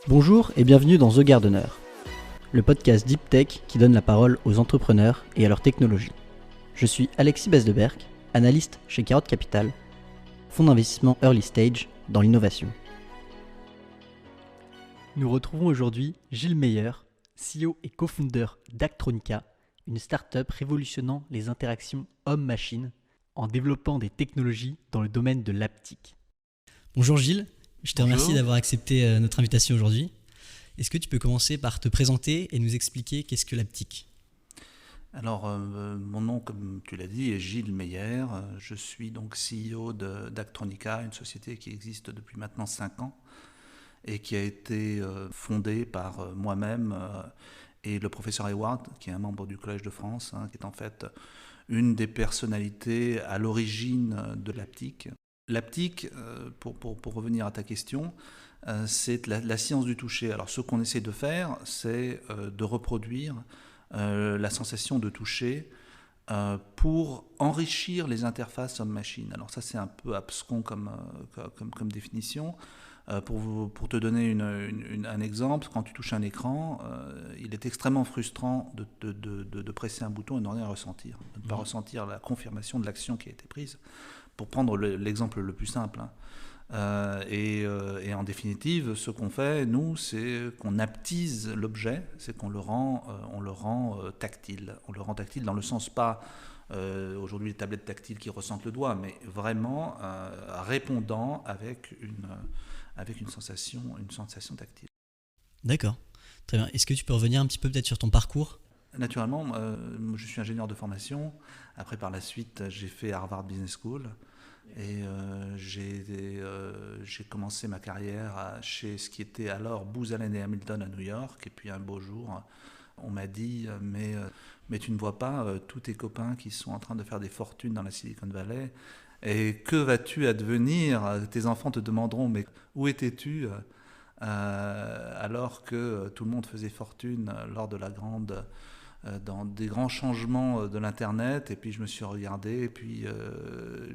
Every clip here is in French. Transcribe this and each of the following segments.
Bonjour et bienvenue dans The Gardener, le podcast Deep Tech qui donne la parole aux entrepreneurs et à leur technologie. Je suis Alexis Besdeberg, analyste chez Carotte Capital, fonds d'investissement early stage dans l'innovation. Nous retrouvons aujourd'hui Gilles Meyer, CEO et co-founder d'Actronica, une start-up révolutionnant les interactions homme-machine en développant des technologies dans le domaine de l'haptique. Bonjour Gilles, je te remercie d'avoir accepté notre invitation aujourd'hui. Est-ce que tu peux commencer par te présenter et nous expliquer qu'est-ce que l'haptique ? Alors, mon nom, comme tu l'as dit, est Gilles Meyer. Je suis donc CEO d'Actronica, une société qui existe depuis maintenant 5 ans et qui a été fondée par moi-même et le professeur Hayward, qui est un membre du Collège de France, qui est en fait une des personnalités à l'origine de l'haptique. L'haptique, pour revenir à ta question, c'est la science du toucher. Alors, ce qu'on essaie de faire, c'est de reproduire la sensation de toucher pour enrichir les interfaces homme-machine. Alors ça, c'est un peu abscon comme définition. Pour te donner un exemple, quand tu touches un écran, il est extrêmement frustrant de presser un bouton et de ne rien ressentir, de ne pas ressentir la confirmation de l'action qui a été prise. Pour prendre l'exemple le plus simple, et en définitive, ce qu'on fait, nous, c'est qu'on aptise l'objet, c'est qu'on le rend tactile. On le rend tactile dans le sens pas, aujourd'hui les tablettes tactiles qui ressentent le doigt, mais vraiment répondant avec une sensation tactile. D'accord, très bien. Est-ce que tu peux revenir un petit peu peut-être sur ton parcours ? Naturellement, je suis ingénieur de formation. Après, par la suite, j'ai fait Harvard Business School. Et j'ai commencé ma carrière chez ce qui était alors Booz Allen et Hamilton à New York. Et puis un beau jour, on m'a dit mais tu ne vois pas tous tes copains qui sont en train de faire des fortunes dans la Silicon Valley. Et que vas-tu advenir ? Tes enfants te demanderont mais où étais-tu alors que tout le monde faisait fortune lors de dans des grands changements de l'Internet. Et puis je me suis regardé et puis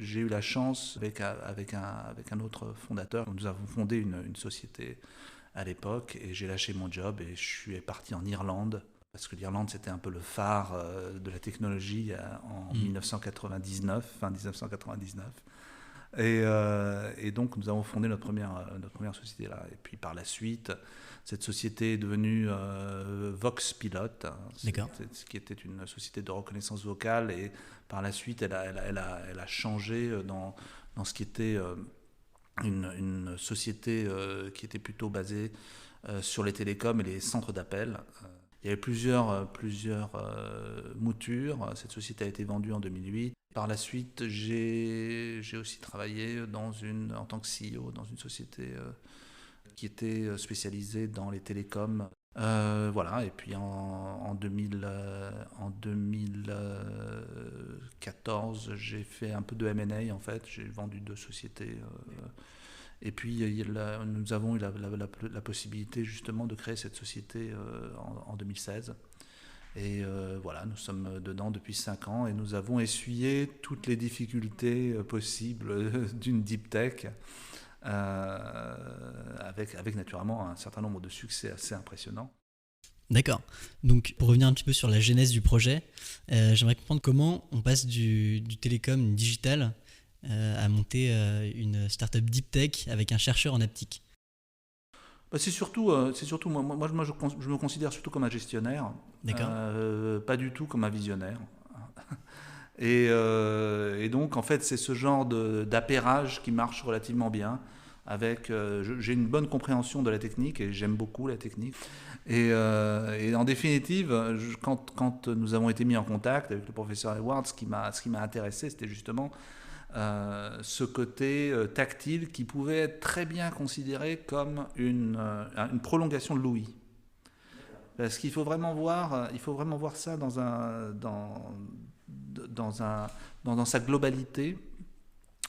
j'ai eu la chance avec un autre fondateur. Nous avons fondé une société à l'époque et j'ai lâché mon job et je suis parti en Irlande parce que l'Irlande c'était un peu le phare de la technologie en 1999, fin 1999. Et donc nous avons fondé notre première société là. Et puis par la suite, cette société est devenue Vox Pilot, qui était une société de reconnaissance vocale. Et par la suite, elle a changé dans ce qui était une société qui était plutôt basée sur les télécoms et les centres d'appel. Il y avait plusieurs moutures. Cette société a été vendue en 2008. Par la suite, j'ai aussi travaillé en tant que CEO dans une société qui était spécialisée dans les télécoms. Voilà. Et puis en 2014, j'ai fait un peu de M&A en fait. J'ai vendu 2 sociétés. Et puis nous avons eu la possibilité justement de créer cette société en 2016. Et voilà, nous sommes dedans depuis 5 ans et nous avons essuyé toutes les difficultés possibles d'une deep tech avec naturellement un certain nombre de succès assez impressionnants. D'accord. Donc pour revenir un petit peu sur la genèse du projet, j'aimerais comprendre comment on passe du télécom digital à monter une startup deep tech avec un chercheur en haptique. C'est surtout moi je me considère surtout comme un gestionnaire, pas du tout comme un visionnaire. Et donc en fait c'est ce genre d'appairage qui marche relativement bien. J'ai une bonne compréhension de la technique et j'aime beaucoup la technique. Et en définitive, quand nous avons été mis en contact avec le professeur Hayward, ce qui m'a intéressé, c'était justement ce côté tactile qui pouvait être très bien considéré comme une prolongation de l'ouïe. Parce qu'il faut vraiment voir ça dans sa globalité.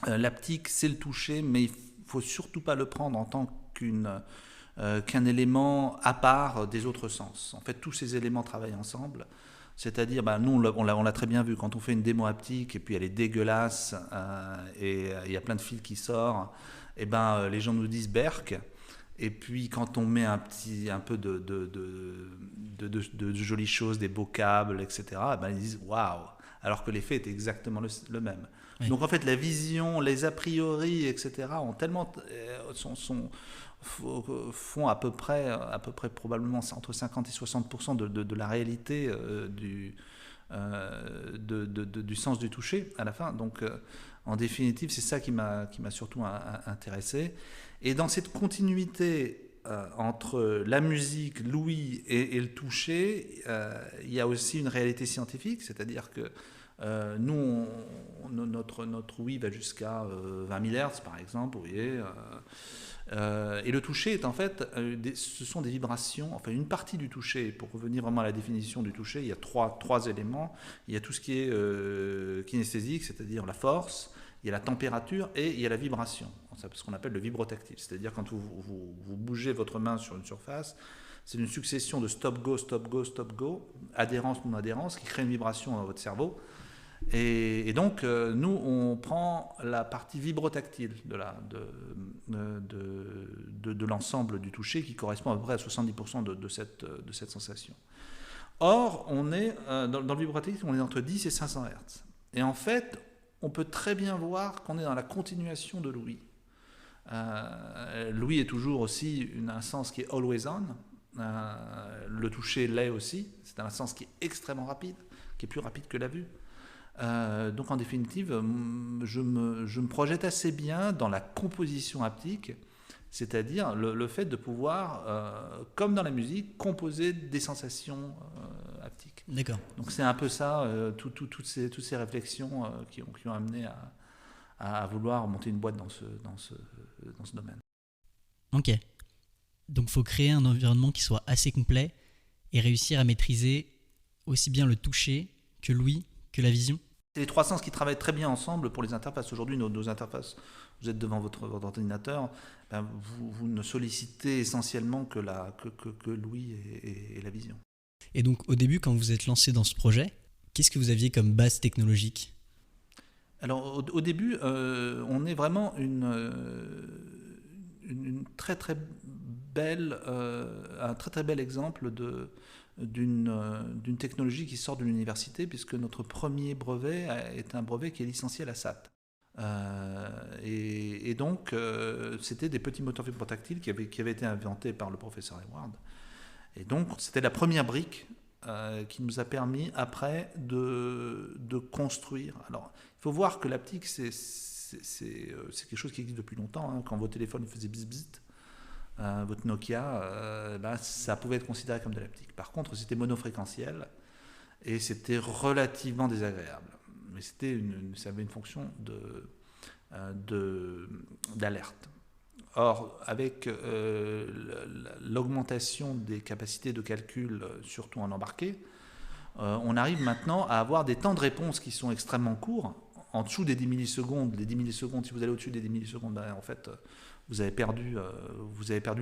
L'haptique, c'est le toucher, mais il ne faut surtout pas le prendre en tant qu'un élément à part des autres sens. En fait, tous ces éléments travaillent ensemble. C'est-à-dire, nous, on l'a très bien vu, quand on fait une démo haptique et puis elle est dégueulasse et il y a plein de fils qui sortent, et les gens nous disent Berk. Et puis quand on met un peu de jolies choses, des beaux câbles, etc., ben, ils disent waouh, alors que l'effet est exactement le même. Oui. Donc en fait, la vision, les a priori, etc., ont tellement, font à peu près probablement entre 50 et 60% de la réalité du sens du toucher à la fin. Donc en définitive, c'est ça qui m'a surtout intéressé. Et dans cette continuité entre la musique, l'ouïe et le toucher, il y a aussi une réalité scientifique, c'est-à-dire que nous, notre ouïe va jusqu'à 20 000 Hz par exemple, vous voyez. Et le toucher est en fait, ce sont des vibrations, enfin une partie du toucher, pour revenir vraiment à la définition du toucher, il y a trois éléments. Il y a tout ce qui est kinesthésique, c'est-à-dire la force, il y a la température et il y a la vibration. C'est ce qu'on appelle le vibrotactile, c'est-à-dire quand vous bougez votre main sur une surface, c'est une succession de stop-go, stop-go, stop-go, adhérence, non-adhérence, qui crée une vibration dans votre cerveau. Et donc, nous, on prend la partie vibrotactile de l'ensemble du toucher qui correspond à peu près à 70% de cette sensation. Or, on est, dans le vibrotactile, on est entre 10 et 500 Hz. Et en fait, on peut très bien voir qu'on est dans la continuation de l'ouïe. L'ouïe est toujours aussi un sens qui est always on. Le toucher l'est aussi. C'est un sens qui est extrêmement rapide, qui est plus rapide que la vue. Donc en définitive, je me projette assez bien dans la composition haptique, c'est-à-dire le fait de pouvoir, comme dans la musique, composer des sensations haptiques. D'accord. Donc c'est un peu ça, toutes ces réflexions qui ont amené à vouloir monter une boîte dans ce domaine. Ok. Donc il faut créer un environnement qui soit assez complet et réussir à maîtriser aussi bien le toucher que l'ouïe, que la vision. C'est les trois sens qui travaillent très bien ensemble pour les interfaces. Aujourd'hui, nos interfaces, vous êtes devant votre ordinateur, ben vous ne sollicitez essentiellement que l'ouïe et la vision. Et donc au début, quand vous êtes lancé dans ce projet, qu'est-ce que vous aviez comme base technologique ? Alors au début, on est vraiment une très très belle, un très très bel exemple d'une technologie qui sort de l'université, puisque notre premier brevet est un brevet qui est licencié à la SAT. Et donc, c'était des petits moteurs vibrotactiles qui avaient été inventés par le professeur Hayward. Et donc, c'était la première brique qui nous a permis, après, de construire. Alors, il faut voir que l'haptique, c'est quelque chose qui existe depuis longtemps. Hein. Quand vos téléphones faisaient bzz, votre Nokia, ça pouvait être considéré comme de l'haptique. Par contre, c'était monofréquentiel et c'était relativement désagréable. Mais ça avait une fonction d'alerte. Or, avec l'augmentation des capacités de calcul, surtout en embarqué, on arrive maintenant à avoir des temps de réponse qui sont extrêmement courts. En dessous des 10 millisecondes, les 10 millisecondes, si vous allez au-dessus des 10 millisecondes, en fait, vous avez perdu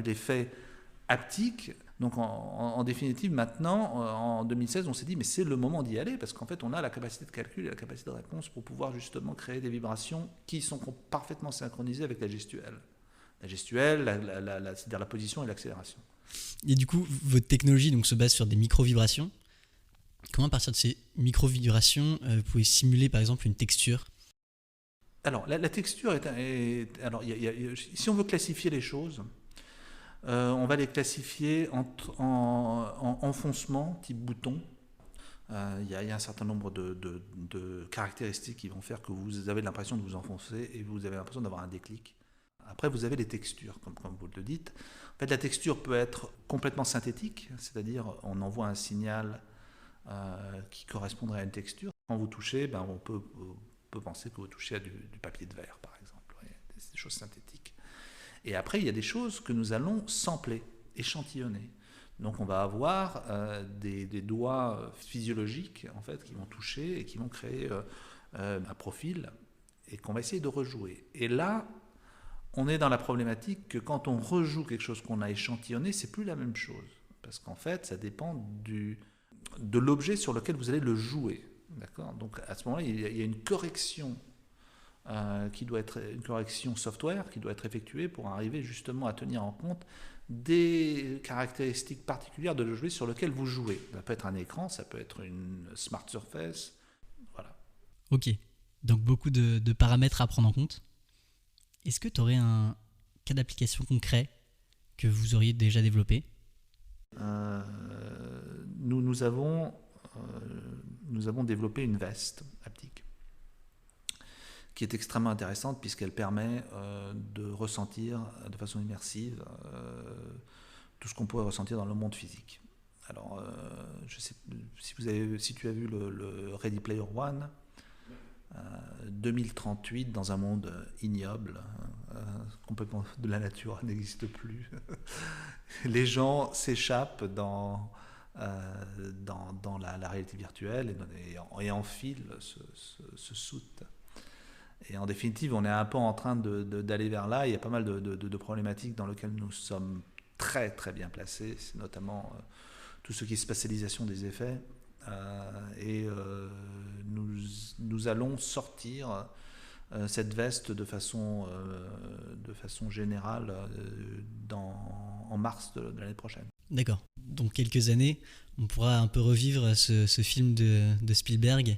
l'effet haptique. Donc en définitive, maintenant, en 2016, on s'est dit, mais c'est le moment d'y aller, parce qu'en fait, on a la capacité de calcul et la capacité de réponse pour pouvoir justement créer des vibrations qui sont parfaitement synchronisées avec la gestuelle. La gestuelle, c'est-à-dire la position et l'accélération. Et du coup, votre technologie donc, se base sur des micro-vibrations. Comment, à partir de ces micro-vibrations, vous pouvez simuler par exemple une texture ? Alors, la texture alors, si on veut classifier les choses, on va les classifier en enfoncement, type bouton. Il y a un certain nombre de caractéristiques qui vont faire que vous avez l'impression de vous enfoncer et vous avez l'impression d'avoir un déclic. Après, vous avez les textures, comme vous le dites. En fait, la texture peut être complètement synthétique, c'est-à-dire on envoie un signal qui correspondrait à une texture. Quand vous touchez, on peut penser que vous touchez à du papier de verre, par exemple. C'est des choses synthétiques. Et après, il y a des choses que nous allons sampler, échantillonner. Donc on va avoir des doigts physiologiques en fait, qui vont toucher et qui vont créer un profil et qu'on va essayer de rejouer. Et là, on est dans la problématique que quand on rejoue quelque chose qu'on a échantillonné, c'est plus la même chose. Parce qu'en fait, ça dépend de l'objet sur lequel vous allez le jouer. D'accord ? Donc à ce moment-là, il y a une correction qui doit être une correction software qui doit être effectuée pour arriver justement à tenir en compte des caractéristiques particulières de l'objet sur lequel vous jouez. Ça peut être un écran, ça peut être une smart surface, voilà. Ok, donc beaucoup de paramètres à prendre en compte. Est-ce que tu aurais un cas d'application concret que vous auriez déjà développé ? Nous avons développé une veste haptique qui est extrêmement intéressante puisqu'elle permet de ressentir de façon immersive tout ce qu'on pourrait ressentir dans le monde physique. Alors, je sais si tu as vu le Ready Player One, 2038 dans un monde ignoble, complètement de la nature n'existe plus. Les gens s'échappent dans la réalité virtuelle et enfilent ce soute. Et en définitive, on est un peu en train d'aller vers là. Il y a pas mal de problématiques dans lesquelles nous sommes très très bien placés. C'est notamment tout ce qui est spatialisation des effets. Nous allons sortir cette veste de façon générale en mars de l'année prochaine. D'accord. Dans quelques années, on pourra un peu revivre ce film de Spielberg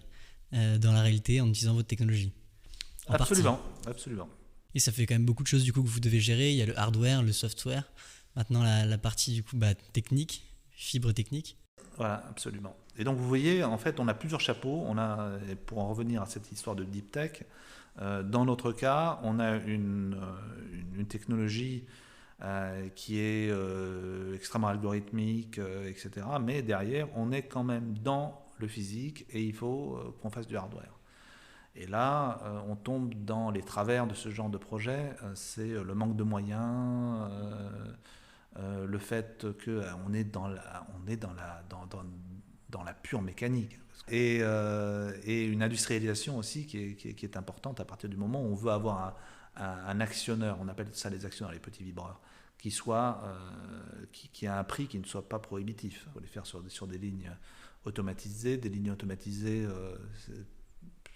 dans la réalité en utilisant votre technologie. Absolument. Et ça fait quand même beaucoup de choses du coup que vous devez gérer. Il y a le hardware, le software. Maintenant la partie du coup technique, fibre technique. Voilà, absolument. Et donc vous voyez, en fait, on a plusieurs chapeaux. Pour en revenir à cette histoire de deep tech, dans notre cas, on a une technologie qui est extrêmement algorithmique, etc. Mais derrière, on est quand même dans le physique et il faut qu'on fasse du hardware. Et là, on tombe dans les travers de ce genre de projet. C'est le manque de moyens, le fait qu'on est dans la pure mécanique. Et une industrialisation aussi qui est importante à partir du moment où on veut avoir un actionneur, on appelle ça les actionneurs, les petits vibreurs, qui a un prix qui ne soit pas prohibitif. Il faut les faire sur des lignes automatisées. Des lignes automatisées,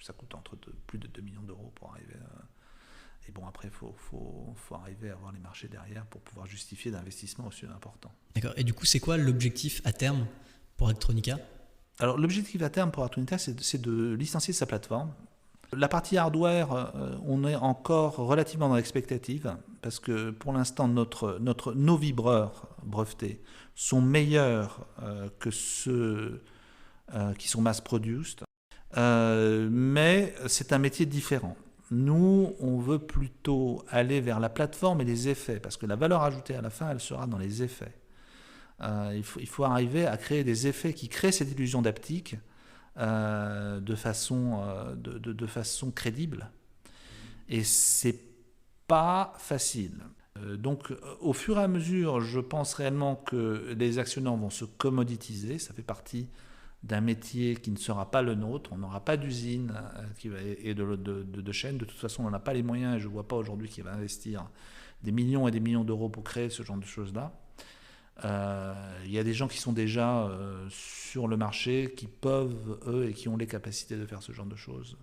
ça coûte plus de 2 millions d'euros pour arriver. Et bon, après, il faut arriver à avoir les marchés derrière pour pouvoir justifier d'investissements aussi importants. D'accord. Et du coup, c'est quoi l'objectif à terme pour Actronica ? Alors, l'objectif à terme pour Actronica, c'est de licencier sa plateforme. La partie hardware, on est encore relativement dans l'expectative parce que pour l'instant, nos vibreurs brevetés sont meilleurs que ceux qui sont mass-produced. Mais c'est un métier différent. Nous, on veut plutôt aller vers la plateforme et les effets, parce que la valeur ajoutée à la fin, elle sera dans les effets. Il faut arriver à créer des effets qui créent cette illusion d'haptique de façon crédible. Et c'est pas facile. Donc, au fur et à mesure, je pense réellement que les actionnaires vont se commoditiser. Ça fait partie d'un métier qui ne sera pas le nôtre. On n'aura pas d'usine et de chaîne. De toute façon, on n'a pas les moyens et je ne vois pas aujourd'hui qui va investir des millions et des millions d'euros pour créer ce genre de choses-là. Il y a des gens qui sont déjà sur le marché, qui peuvent, eux, et qui ont les capacités de faire ce genre de choses.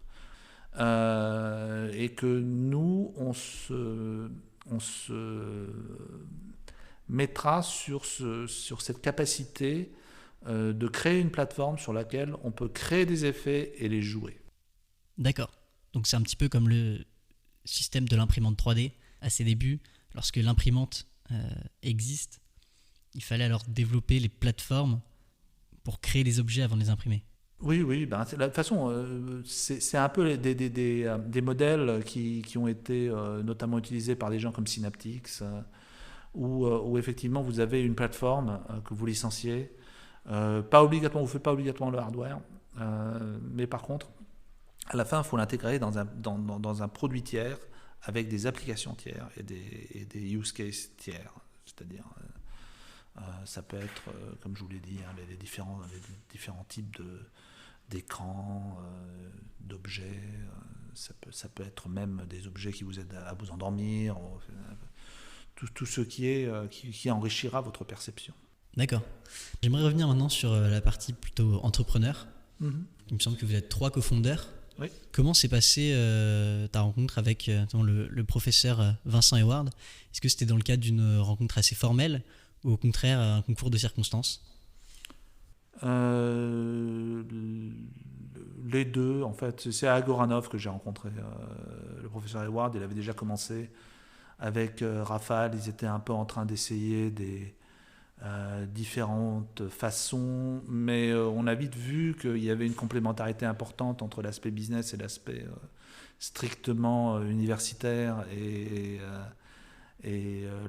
Et que nous, on se mettra sur cette capacité de créer une plateforme sur laquelle on peut créer des effets et les jouer. D'accord. Donc c'est un petit peu comme le système de l'imprimante 3D à ses débuts. Lorsque l'imprimante existe, il fallait alors développer les plateformes pour créer les objets avant de les imprimer. Oui. De toute façon, c'est un peu des modèles qui ont été notamment utilisés par des gens comme Synaptics, où effectivement vous avez une plateforme que vous licenciez. Pas obligatoirement, vous ne faites pas obligatoirement le hardware, mais par contre, à la fin, il faut l'intégrer dans un produit tiers avec des applications tiers et des use cases tiers. C'est-à-dire, ça peut être, comme je vous l'ai dit, les différents types d'écrans, d'objets. Ça peut être même des objets qui vous aident à vous endormir. Tout ce qui enrichira votre perception. D'accord. J'aimerais revenir maintenant sur la partie plutôt entrepreneur. Mm-hmm. Il me semble que vous êtes 3 cofondeurs. Oui. Comment s'est passée ta rencontre avec le professeur Vincent Eward? Est-ce que c'était dans le cadre d'une rencontre assez formelle ou au contraire un concours de circonstances? Euh, les deux, en fait. C'est à Agoranov que j'ai rencontré le professeur Eward. Il avait déjà commencé avec Rafale. Ils étaient un peu en train d'essayer des différentes façons, mais on a vite vu qu'il y avait une complémentarité importante entre l'aspect business et l'aspect strictement universitaire et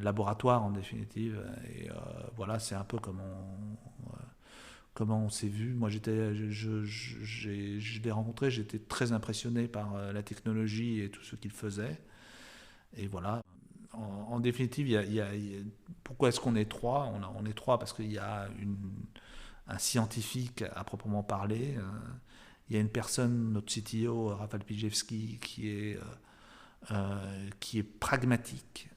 laboratoire en définitive. Et voilà, c'est un peu comment on s'est vu. Moi, je l'ai rencontré, j'étais très impressionné par la technologie et tout ce qu'il faisait. Et voilà. En définitive, pourquoi est-ce qu'on est trois? On est trois parce qu'il y a un scientifique à proprement parler. Il y a une personne, notre CTO, Rafal Pijewski, qui est pragmatique,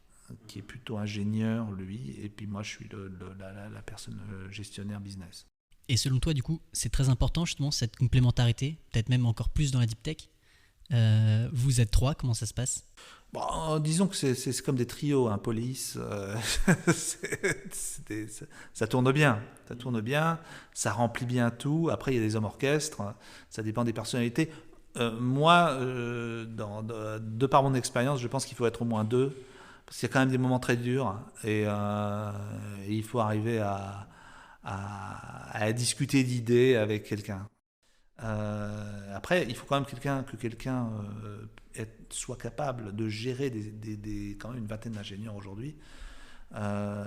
qui est plutôt ingénieur, lui. Et puis moi, je suis la personne gestionnaire business. Et selon toi, du coup, c'est très important justement cette complémentarité, peut-être même encore plus dans la deep tech. Vous êtes trois, comment ça se passe? Bon, disons que c'est comme des trios, hein, police. Ça tourne bien. Ça tourne bien, ça remplit bien tout. Après, il y a des hommes orchestres, ça dépend des personnalités. Moi, de par mon expérience, je pense qu'il faut être au moins deux. Parce qu'il y a quand même des moments très durs. Et il faut arriver à discuter d'idées avec quelqu'un. Après, il faut quand même que quelqu'un soit capable de gérer quand même une vingtaine d'ingénieurs aujourd'hui. Euh,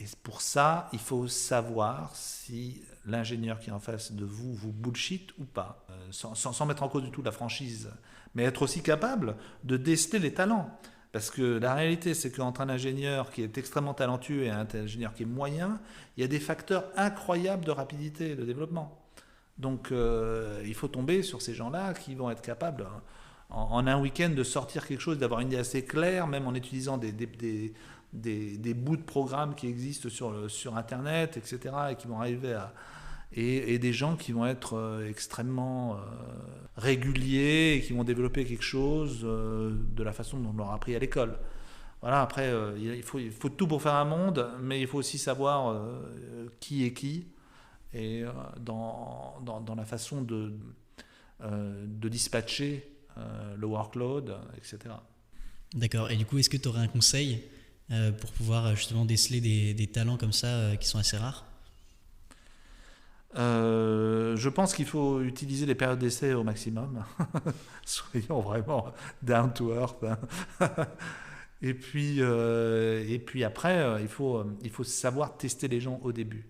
et pour ça, il faut savoir si l'ingénieur qui est en face de vous bullshit ou pas, sans mettre en cause du tout la franchise, mais être aussi capable de déceler les talents. Parce que la réalité, c'est qu'entre un ingénieur qui est extrêmement talentueux et un ingénieur qui est moyen, il y a des facteurs incroyables de rapidité de développement. Donc il faut tomber sur ces gens-là qui vont être capables en un week-end de sortir quelque chose, d'avoir une idée assez claire, même en utilisant des bouts de programmes qui existent sur Internet, etc. Et qui vont arriver et des gens qui vont être extrêmement réguliers et qui vont développer quelque chose de la façon dont on leur a appris à l'école. Voilà, après, il faut tout pour faire un monde, mais il faut aussi savoir qui est qui et dans la façon de dispatcher le workload, etc. D'accord. Et du coup, est-ce que tu aurais un conseil pour pouvoir justement déceler des talents comme ça qui sont assez rares? Je pense qu'il faut utiliser les périodes d'essai au maximum. Soyons vraiment down to earth. Et puis après, il faut savoir tester les gens au début.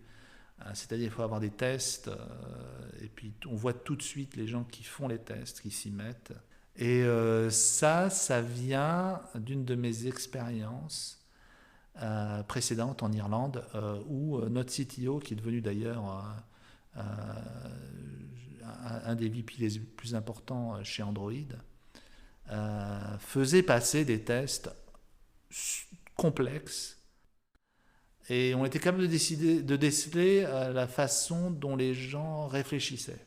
C'est-à-dire qu'il faut avoir des tests, et puis on voit tout de suite les gens qui font les tests, qui s'y mettent. Et ça vient d'une de mes expériences précédentes en Irlande, où notre CTO, qui est devenu d'ailleurs un des VP les plus importants chez Android, faisait passer des tests complexes. Et on était capable de déceler la façon dont les gens réfléchissaient.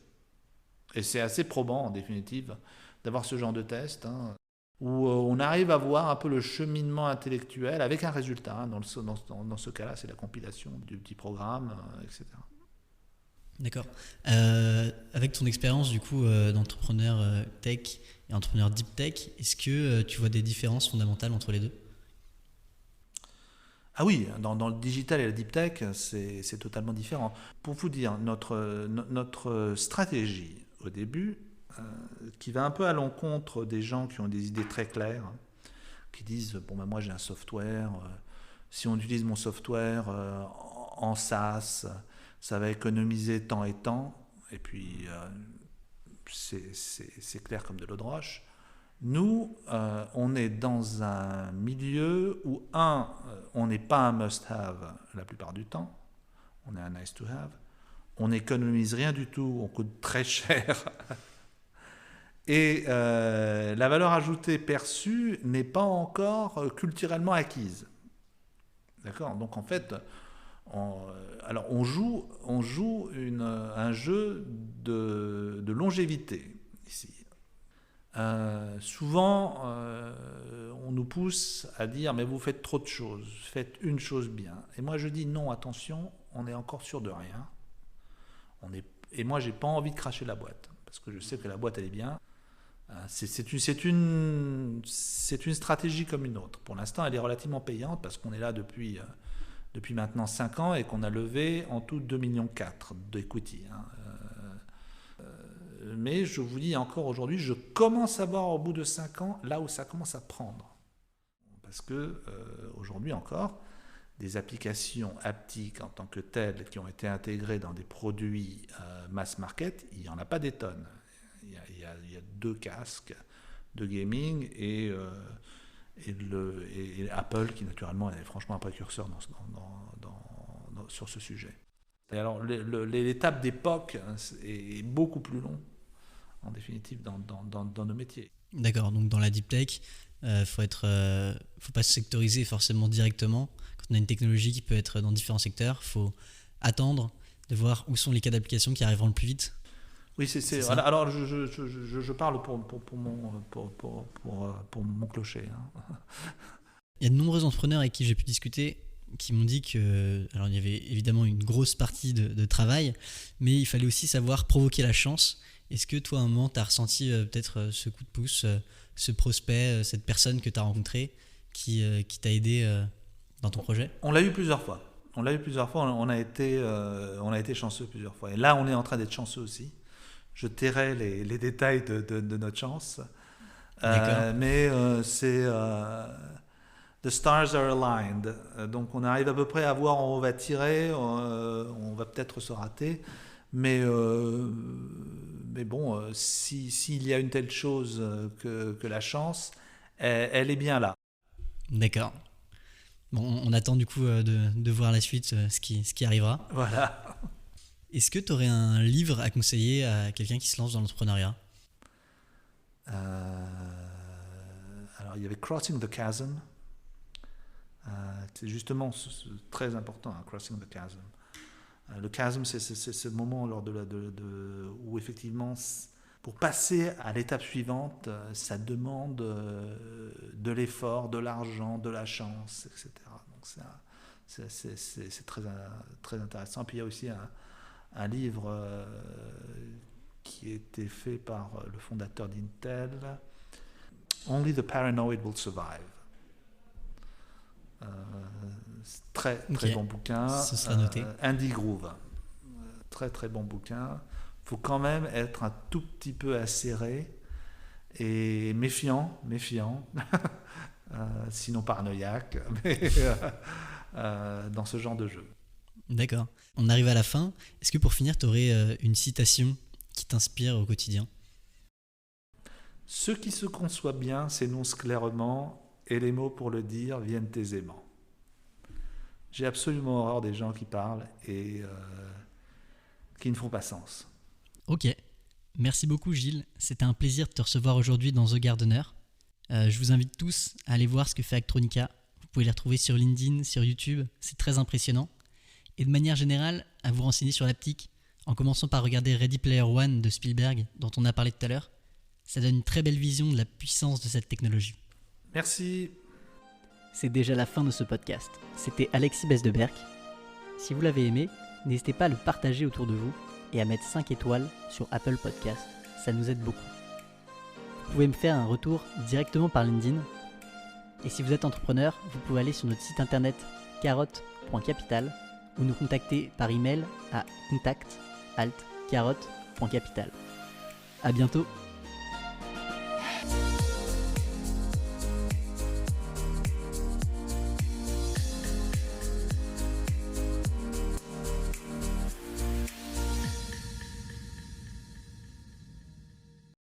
Et c'est assez probant, en définitive, d'avoir ce genre de test, hein, où on arrive à voir un peu le cheminement intellectuel avec un résultat. Hein, dans ce cas-là, c'est la compilation du petit programme, etc. D'accord. Avec ton expérience du coup d'entrepreneur tech et entrepreneur deep tech, est-ce que tu vois des différences fondamentales entre les deux? Ah oui, dans le digital et la deep tech, c'est totalement différent. Pour vous dire, notre stratégie au début, qui va un peu à l'encontre des gens qui ont des idées très claires, qui disent, bon ben moi j'ai un software, si on utilise mon software en SaaS, ça va économiser temps et temps, et puis c'est clair comme de l'eau de roche. Nous, on est dans un milieu où, on n'est pas un must-have la plupart du temps, on est un nice-to-have, on n'économise rien du tout, on coûte très cher, et la valeur ajoutée perçue n'est pas encore culturellement acquise. D'accord? Donc en fait, on joue un jeu de longévité. ici. Souvent, on nous pousse à dire mais vous faites trop de choses, faites une chose bien. Et moi je dis non, attention, on est encore sûr de rien. Et moi j'ai pas envie de cracher la boîte parce que je sais que la boîte elle est bien. C'est une stratégie comme une autre. Pour l'instant elle est relativement payante parce qu'on est là depuis maintenant 5 ans et qu'on a levé en tout 2,4 millions d'equity. Mais je vous dis encore aujourd'hui, je commence à voir au bout de 5 ans là où ça commence à prendre. Parce que aujourd'hui encore, des applications haptiques en tant que telles qui ont été intégrées dans des produits mass market, il n'y en a pas des tonnes. Il y a 2 casques de gaming et Apple qui naturellement est franchement un précurseur sur ce sujet. Et alors l'étape d'époque est beaucoup plus longue en définitive dans nos métiers. D'accord, donc dans la deep tech, faut pas se sectoriser forcément directement. Quand on a une technologie qui peut être dans différents secteurs, faut attendre de voir où sont les cas d'application qui arriveront le plus vite. Oui, c'est ça. Alors je parle pour mon clocher. Il y a de nombreux entrepreneurs avec qui j'ai pu discuter qui m'ont dit que, alors il y avait évidemment une grosse partie de travail, mais il fallait aussi savoir provoquer la chance. Est-ce que toi, à un moment, tu as ressenti peut-être ce coup de pouce, ce prospect, cette personne que tu as rencontrée qui t'a aidé dans ton projet ? On l'a eu plusieurs fois. On a été chanceux plusieurs fois. Et là, on est en train d'être chanceux aussi. Je tairai les détails de notre chance. Mais c'est... The stars are aligned. Donc on arrive à peu près à voir où on va tirer. On va peut-être se rater. Mais bon, s'il y a une telle chose que la chance, elle est bien là. D'accord. Bon, on attend du coup de voir la suite, ce qui arrivera. Voilà. Est-ce que tu aurais un livre à conseiller à quelqu'un qui se lance dans l'entrepreneuriat ? Alors, il y avait Crossing the Chasm. C'est justement très important, Crossing the Chasm. Le chasm, c'est ce moment lors où effectivement, pour passer à l'étape suivante, ça demande de l'effort, de l'argent, de la chance, etc. Donc c'est très, très intéressant. Puis il y a aussi un livre qui a été fait par le fondateur d'Intel, Only the Paranoid Will Survive. Très bon bouquin. Ce sera noté. Andy Grove, très très bon bouquin. Il faut quand même être un tout petit peu acéré et méfiant, sinon paranoïaque, dans ce genre de jeu. D'accord. On arrive à la fin. Est-ce que pour finir, tu aurais une citation qui t'inspire au quotidien ? Ce qui se conçoit bien s'énonce clairement et les mots pour le dire viennent aisément. J'ai absolument horreur des gens qui parlent et qui ne font pas sens. Ok. Merci beaucoup Gilles. C'était un plaisir de te recevoir aujourd'hui dans The Gardener. Je vous invite tous à aller voir ce que fait Actronica. Vous pouvez les retrouver sur LinkedIn, sur YouTube. C'est très impressionnant. Et de manière générale, à vous renseigner sur l'aptique, en commençant par regarder Ready Player One de Spielberg, dont on a parlé tout à l'heure. Ça donne une très belle vision de la puissance de cette technologie. Merci. C'est déjà la fin de ce podcast. C'était Alexis Besdeberg. Si vous l'avez aimé, n'hésitez pas à le partager autour de vous et à mettre 5 étoiles sur Apple Podcast. Ça nous aide beaucoup. Vous pouvez me faire un retour directement par LinkedIn. Et si vous êtes entrepreneur, vous pouvez aller sur notre site internet carotte.capital ou nous contacter par email à contact@carotte.capital. À bientôt.